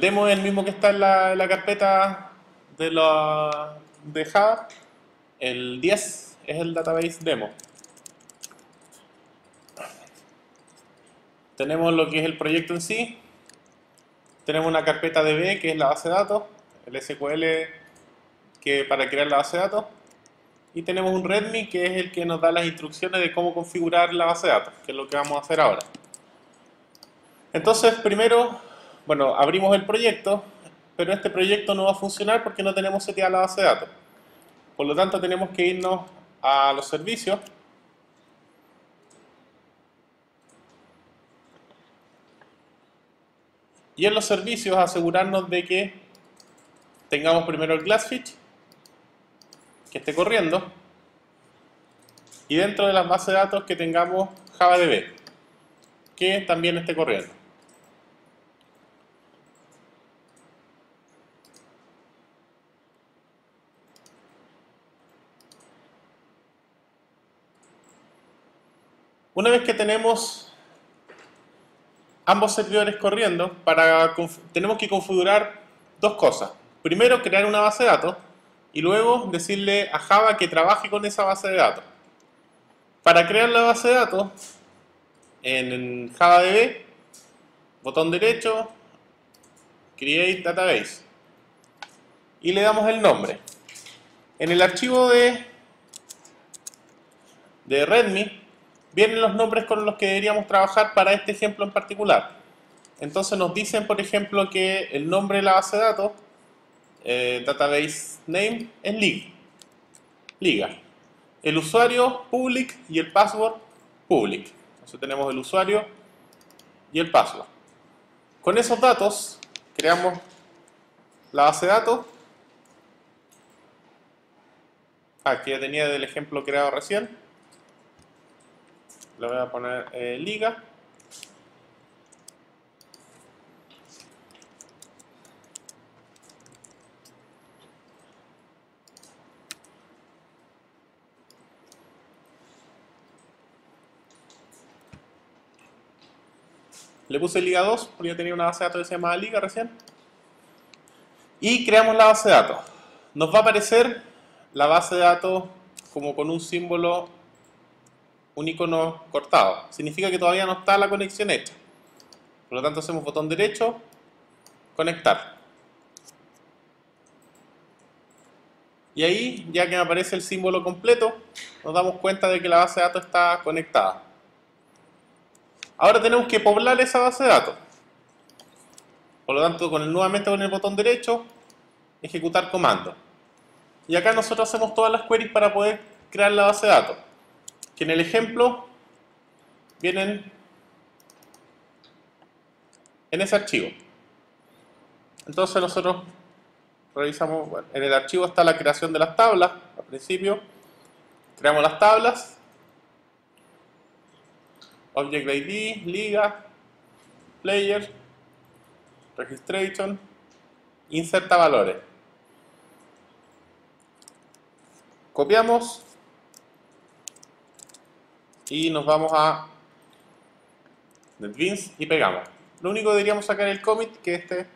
demo es el mismo que está en la carpeta de Java. El 10 es el database demo. Tenemos lo que es el proyecto en sí. Tenemos una carpeta DB, que es la base de datos, el SQL para crear la base de datos. Y tenemos un README, que es el que nos da las instrucciones de cómo configurar la base de datos, que es lo que vamos a hacer ahora. Entonces, primero, bueno, abrimos el proyecto, pero este proyecto no va a funcionar porque no tenemos seteada la base de datos. Por lo tanto, tenemos que irnos a los servicios. Y en los servicios asegurarnos de que tengamos primero el Glassfish, que esté corriendo, y dentro de las bases de datos que tengamos JavaDB, que también esté corriendo. Una vez que tenemos ambos servidores corriendo, tenemos que configurar dos cosas. Primero, crear una base de datos y luego decirle a Java que trabaje con esa base de datos. Para crear la base de datos, en JavaDB, botón derecho, Create Database, y le damos el nombre. En el archivo de README vienen los nombres con los que deberíamos trabajar para este ejemplo en particular. Entonces nos dicen, por ejemplo, que el nombre de la base de datos, database name, es liga. El usuario, public, y el password, public. Entonces tenemos el usuario y el password. Con esos datos creamos la base de datos. Aquí ya tenía del ejemplo creado recién. Le voy a poner liga. Le puse liga 2 porque ya tenía una base de datos que se llamaba liga recién. Y creamos la base de datos. Nos va a aparecer la base de datos como con un símbolo, un icono cortado. Significa que todavía no está la conexión hecha. Por lo tanto hacemos botón derecho, conectar. Y ahí, ya que me aparece el símbolo completo, nos damos cuenta de que la base de datos está conectada. Ahora tenemos que poblar esa base de datos. Por lo tanto, nuevamente con el botón derecho, ejecutar comando. Y acá nosotros hacemos todas las queries para poder crear la base de datos, que en el ejemplo vienen en ese archivo. Entonces nosotros revisamos, bueno, en el archivo está la creación de las tablas. Al principio creamos las tablas, Object ID, liga, player, registration, inserta valores. Copiamos y nos vamos a NetBeans y pegamos. Lo único que deberíamos sacar es el commit, que este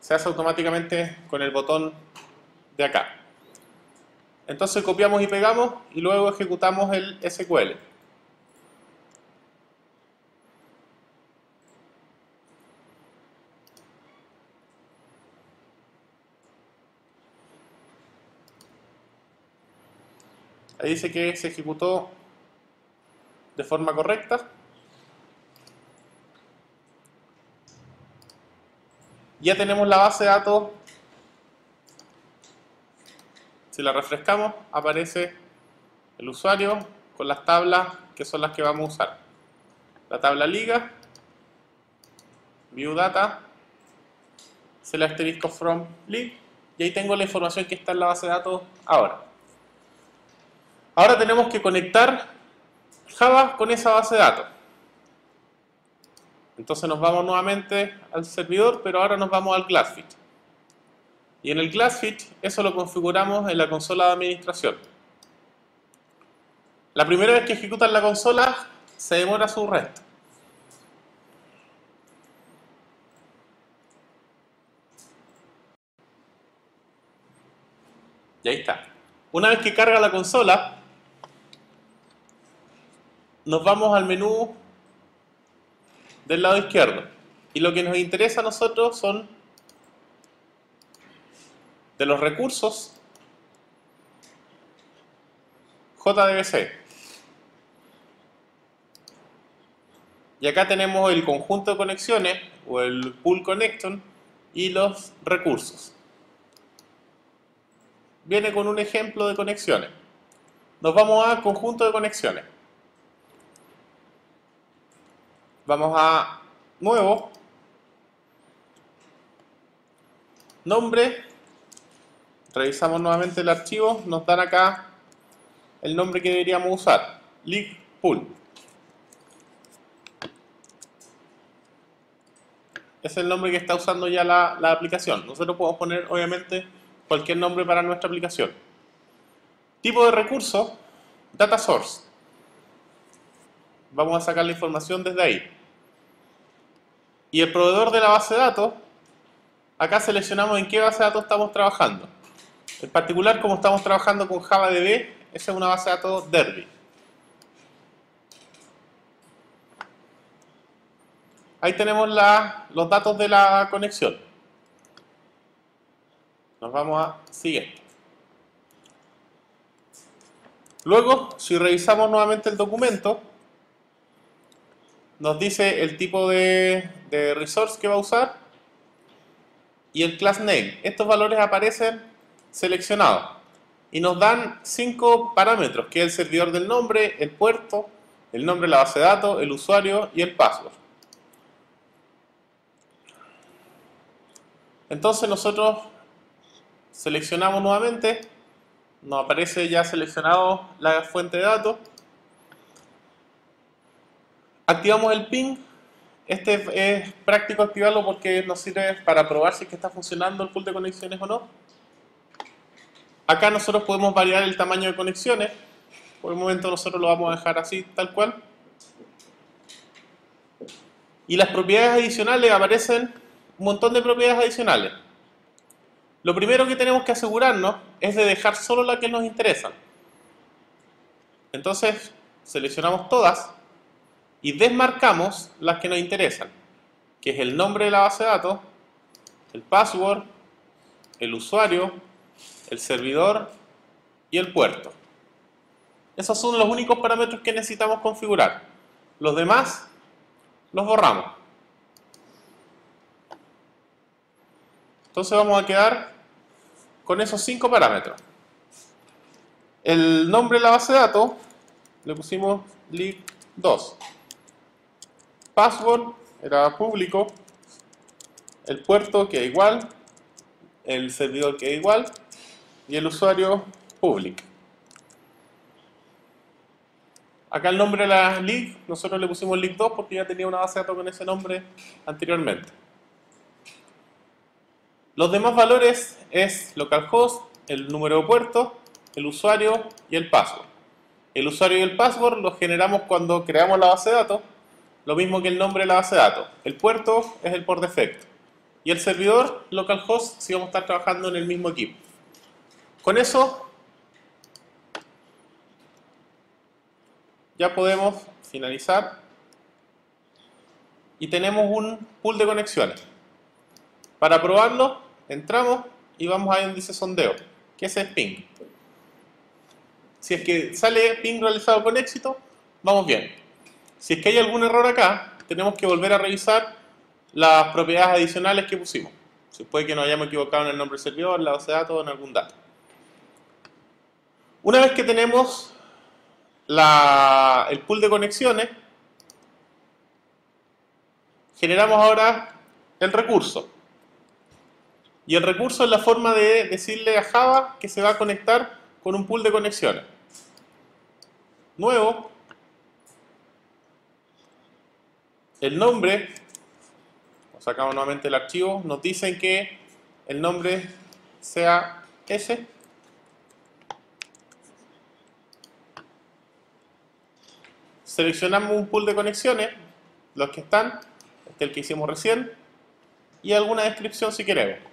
se hace automáticamente con el botón de acá. Entonces copiamos y pegamos y luego ejecutamos el SQL. Ahí dice que se ejecutó de forma correcta. Ya tenemos la base de datos. Si la refrescamos, aparece el usuario con las tablas que son las que vamos a usar. La tabla liga, view data, select asterisco from league, y ahí tengo la información que está en la base de datos ahora. Ahora tenemos que conectar Java con esa base de datos. Entonces nos vamos nuevamente al servidor, pero ahora nos vamos al Glassfish. Y en el Glassfish eso lo configuramos en la consola de administración. La primera vez que ejecutan la consola se demora su resto. Y ahí está. Una vez que carga la consola, nos vamos al menú del lado izquierdo. Y lo que nos interesa a nosotros son de los recursos JDBC. Y acá tenemos el conjunto de conexiones o el pool connection y los recursos. Viene con un ejemplo de conexiones. Nos vamos a conjunto de conexiones. Vamos a nuevo, nombre, revisamos nuevamente el archivo, nos dan acá el nombre que deberíamos usar, League Pool. Es el nombre que está usando ya la aplicación. Nosotros podemos poner, obviamente, cualquier nombre para nuestra aplicación. Tipo de recurso, Data Source. Vamos a sacar la información desde ahí. Y el proveedor de la base de datos, acá seleccionamos en qué base de datos estamos trabajando. En particular, como estamos trabajando con JavaDB, esa es una base de datos Derby. Ahí tenemos los datos de la conexión. Nos vamos a siguiente. Luego, si revisamos nuevamente el documento, nos dice el tipo de resource que va a usar y el class name. Estos valores aparecen seleccionados y nos dan 5 parámetros, que es el servidor del nombre, el puerto, el nombre de la base de datos, el usuario y el password. Entonces nosotros seleccionamos nuevamente, nos aparece ya seleccionado la fuente de datos, activamos el ping. Este es práctico activarlo porque nos sirve para probar si es que está funcionando el pool de conexiones o no. Acá nosotros podemos variar el tamaño de conexiones. Por el momento nosotros lo vamos a dejar así, tal cual. Y las propiedades adicionales, aparecen un montón de propiedades adicionales. Lo primero que tenemos que asegurarnos es de dejar solo las que nos interesan. Entonces seleccionamos todas y desmarcamos las que nos interesan, que es el nombre de la base de datos, el password, el usuario, el servidor y el puerto. Esos son los únicos parámetros que necesitamos configurar. Los demás los borramos. Entonces vamos a quedar con esos 5 parámetros. El nombre de la base de datos le pusimos lib2. Password era público. El puerto queda igual. El servidor queda igual. Y el usuario public. Acá el nombre de la lib, nosotros le pusimos lib2 porque ya tenía una base de datos con ese nombre anteriormente. Los demás valores es localhost, el número de puerto, el usuario y el password. El usuario y el password los generamos cuando creamos la base de datos, lo mismo que el nombre de la base de datos. El puerto es el por defecto. Y el servidor, localhost, si vamos a estar trabajando en el mismo equipo. Con eso ya podemos finalizar y tenemos un pool de conexiones. Para probarlo, entramos y vamos a donde dice sondeo, que ese es ping. Si es que sale ping realizado con éxito, vamos bien. Si es que hay algún error acá, tenemos que volver a revisar las propiedades adicionales que pusimos. Si puede que nos hayamos equivocado en el nombre del servidor, en la base de datos o en algún dato. Una vez que tenemos el pool de conexiones, generamos ahora el recurso. Y el recurso es la forma de decirle a Java que se va a conectar con un pool de conexiones. Nuevo. El nombre. Sacamos nuevamente el archivo. Nos dicen que el nombre sea ese. Seleccionamos un pool de conexiones. Los que están. Este es el que hicimos recién. Y alguna descripción si queremos.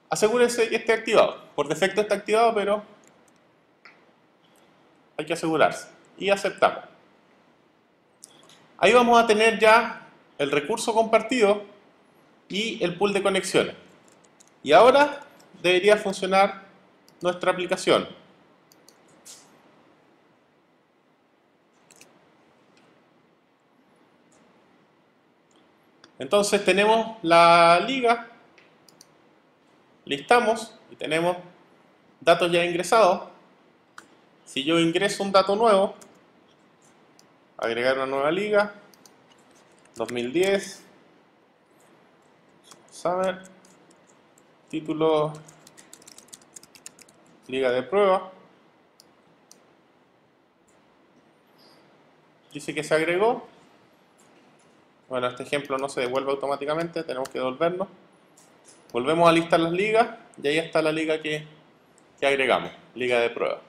asegúrense que esté activado. Por defecto está activado, pero hay que asegurarse. Y aceptamos. Ahí vamos a tener ya el recurso compartido y el pool de conexiones. Y ahora debería funcionar nuestra aplicación. Entonces tenemos la liga, listamos y tenemos datos ya ingresados. Si yo ingreso un dato nuevo, agregar una nueva liga, 2010, saber, título, liga de prueba, dice que se agregó. Bueno, este ejemplo no se devuelve automáticamente, tenemos que devolvernos. Volvemos a listar las ligas y ahí está la liga que agregamos, liga de prueba.